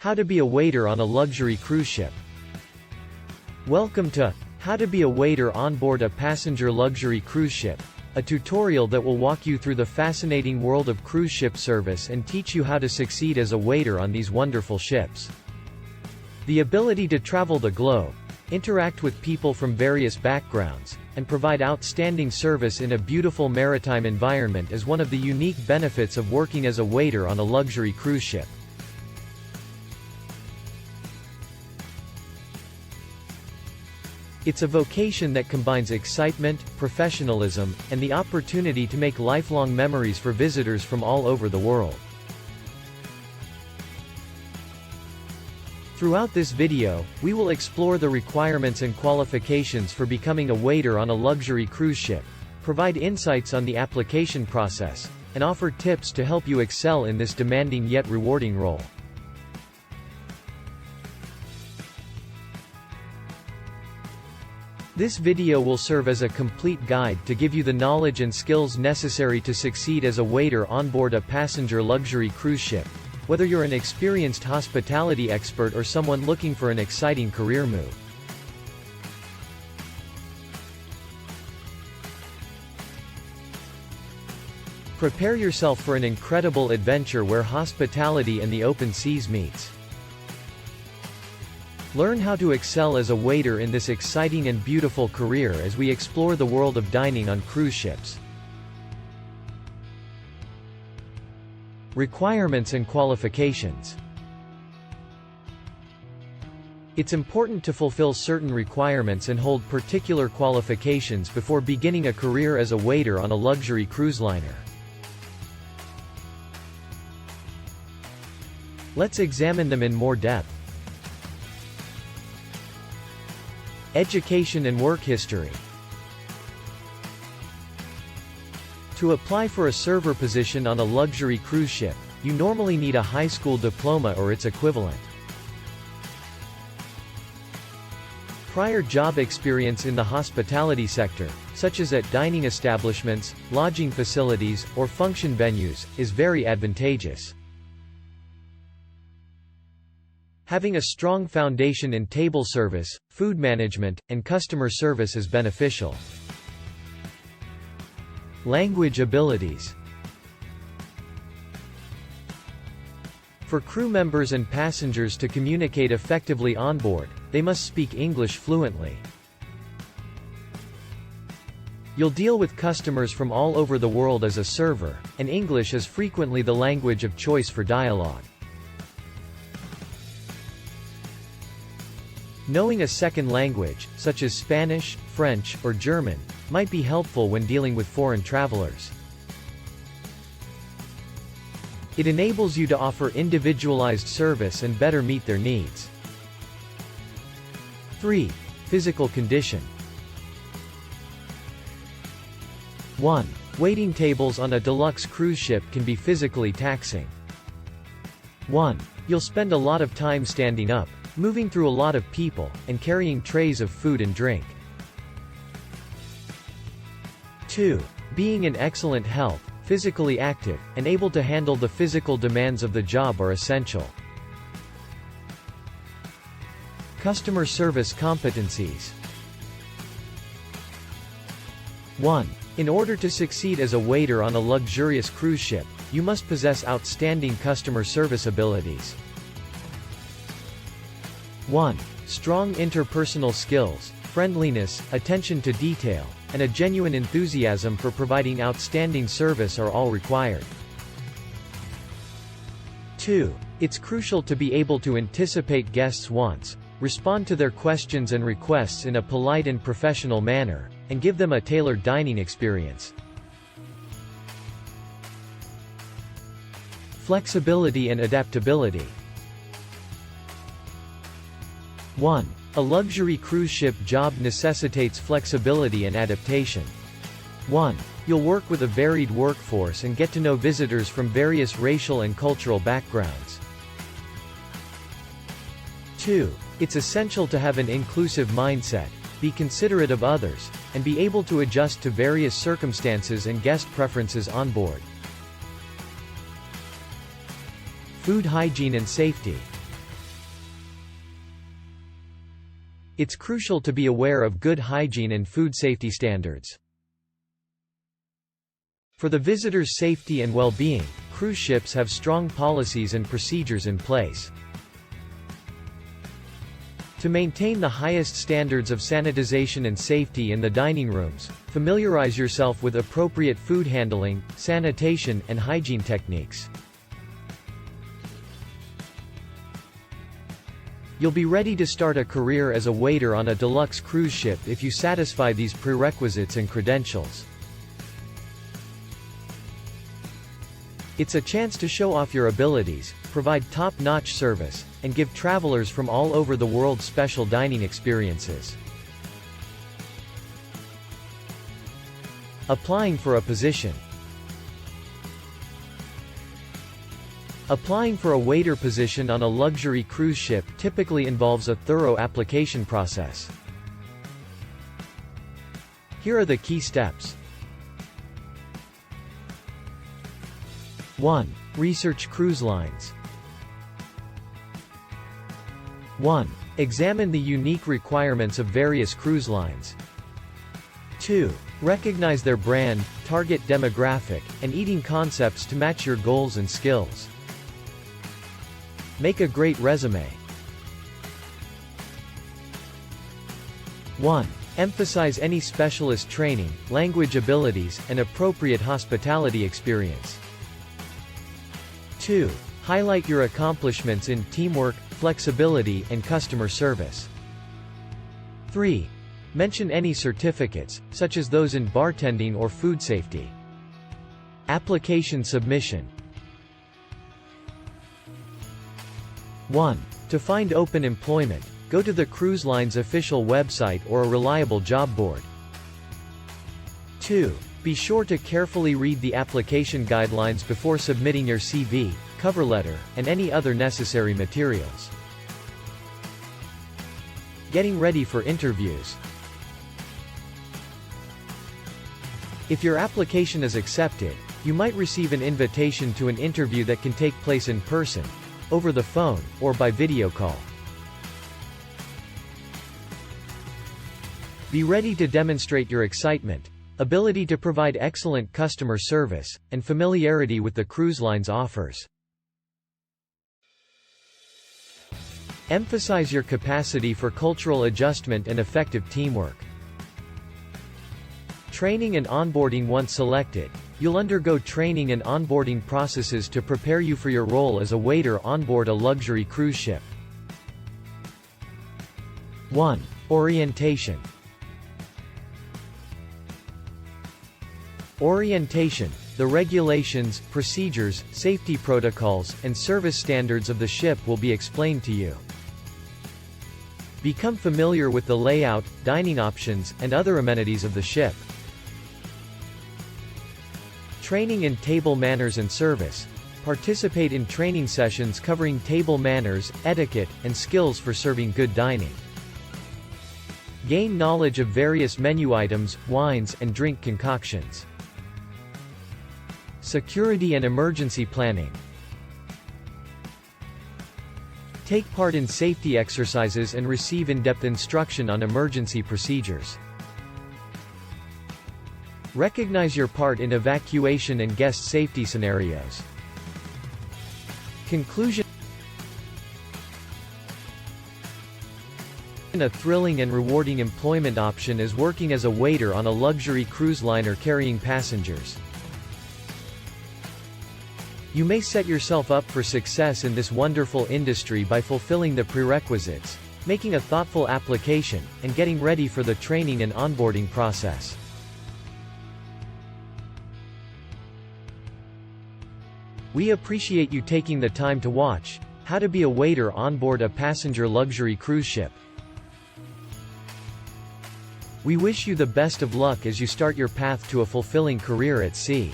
How to be a waiter on a luxury cruise ship. Welcome to How to be a waiter on board a passenger luxury cruise ship, a tutorial that will walk you through the fascinating world of cruise ship service and teach you how to succeed as a waiter on these wonderful ships. The ability to travel the globe, interact with people from various backgrounds, and provide outstanding service in a beautiful maritime environment is one of the unique benefits of working as a waiter on a luxury cruise ship. It's a vocation that combines excitement, professionalism, and the opportunity to make lifelong memories for visitors from all over the world. Throughout this video, we will explore the requirements and qualifications for becoming a waiter on a luxury cruise ship, provide insights on the application process, and offer tips to help you excel in this demanding yet rewarding role. This video will serve as a complete guide to give you the knowledge and skills necessary to succeed as a waiter on board a passenger luxury cruise ship, whether you're an experienced hospitality expert or someone looking for an exciting career move. Prepare yourself for an incredible adventure where hospitality and the open seas meets. Learn how to excel as a waiter in this exciting and beautiful career as we explore the world of dining on cruise ships. Requirements and qualifications. It's important to fulfill certain requirements and hold particular qualifications before beginning a career as a waiter on a luxury cruise liner. Let's examine them in more depth. Education and work history. To apply for a server position on a luxury cruise ship, you normally need a high school diploma or its equivalent. Prior job experience in the hospitality sector, such as at dining establishments, lodging facilities, or function venues, is very advantageous. Having a strong foundation in table service, food management, and customer service is beneficial. Language abilities. For crew members and passengers to communicate effectively on board, they must speak English fluently. You'll deal with customers from all over the world as a server, and English is frequently the language of choice for dialogue. Knowing a second language, such as Spanish, French, or German, might be helpful when dealing with foreign travelers. It enables you to offer individualized service and better meet their needs. 3. Physical condition. 1. Waiting tables on a deluxe cruise ship can be physically taxing. 1. You'll spend a lot of time standing up, moving through a lot of people, and carrying trays of food and drink. 2. Being in excellent health, physically active, and able to handle the physical demands of the job are essential. Customer service competencies. 1. In order to succeed as a waiter on a luxurious cruise ship, you must possess outstanding customer service abilities. 1. Strong interpersonal skills, friendliness, attention to detail, and a genuine enthusiasm for providing outstanding service are all required. 2. It's crucial to be able to anticipate guests' wants, respond to their questions and requests in a polite and professional manner, and give them a tailored dining experience. Flexibility and adaptability. 1. A luxury cruise ship job necessitates flexibility and adaptation. 1. You'll work with a varied workforce and get to know visitors from various racial and cultural backgrounds. 2. It's essential to have an inclusive mindset, be considerate of others, and be able to adjust to various circumstances and guest preferences on board. Food hygiene and safety. It's crucial to be aware of good hygiene and food safety standards. For the visitor's safety and well-being, cruise ships have strong policies and procedures in place. To maintain the highest standards of sanitization and safety in the dining rooms, familiarize yourself with appropriate food handling, sanitation, and hygiene techniques. You'll be ready to start a career as a waiter on a deluxe cruise ship if you satisfy these prerequisites and credentials. It's a chance to show off your abilities, provide top-notch service, and give travelers from all over the world special dining experiences. Applying for a position. Applying for a waiter position on a luxury cruise ship typically involves a thorough application process. Here are the key steps. 1. Research cruise lines. 1. Examine the unique requirements of various cruise lines. 2. Recognize their brand, target demographic, and eating concepts to match your goals and skills. Make a great resume. 1. Emphasize any specialist training, language abilities, and appropriate hospitality experience. 2. Highlight your accomplishments in teamwork, flexibility, and customer service. 3. Mention any certificates, such as those in bartending or food safety. Application submission. 1. To find open employment, go to the cruise line's official website or a reliable job board. 2. Be sure to carefully read the application guidelines before submitting your CV, cover letter, and any other necessary materials. Getting ready for interviews. If your application is accepted, you might receive an invitation to an interview that can take place in person, over the phone, or by video call. Be ready to demonstrate your excitement, ability to provide excellent customer service, and familiarity with the cruise line's offers. Emphasize your capacity for cultural adjustment and effective teamwork. Training and onboarding. Once selected, you'll undergo training and onboarding processes to prepare you for your role as a waiter on board a luxury cruise ship. 1. Orientation. Orientation. The regulations, procedures, safety protocols, and service standards of the ship will be explained to you. Become familiar with the layout, dining options, and other amenities of the ship. Training in table manners and service. Participate in training sessions covering table manners, etiquette, and skills for serving good dining. Gain knowledge of various menu items, wines, and drink concoctions. Security and emergency planning. Take part in safety exercises and receive in-depth instruction on emergency procedures. Recognize your part in evacuation and guest safety scenarios. Conclusion. A thrilling and rewarding employment option is working as a waiter on a luxury cruise liner carrying passengers. You may set yourself up for success in this wonderful industry by fulfilling the prerequisites, making a thoughtful application, and getting ready for the training and onboarding process. We appreciate you taking the time to watch How to Be a Waiter on Board a Passenger Luxury Cruise Ship. We wish you the best of luck as you start your path to a fulfilling career at sea.